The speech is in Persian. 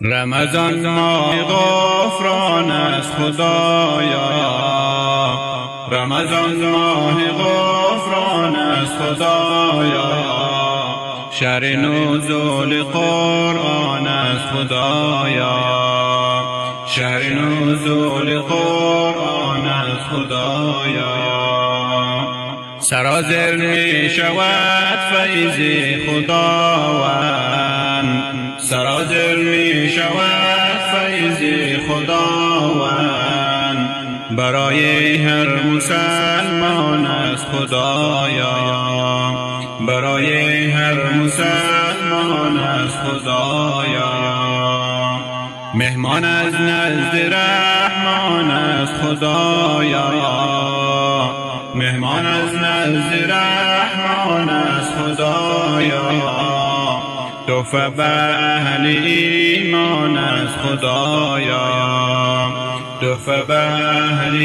رمضان ماه غفران از خدایا، رمضان ماه غفران از خدایا، شهر نزول قرآن از خدایا، شهر نزول قرآن از خدایا. سرازیر می شود فیض خداوند، سرازیر می شود فیض خداوند، برای هر مسلمان از خدایا، برای هر مسلمان از خدایا. مهمان از نزد رحمان از خدایا، مهمان از نزد رحمان از خدایا، تحفه به اهل ایمان از خدایا، تحفه به اهل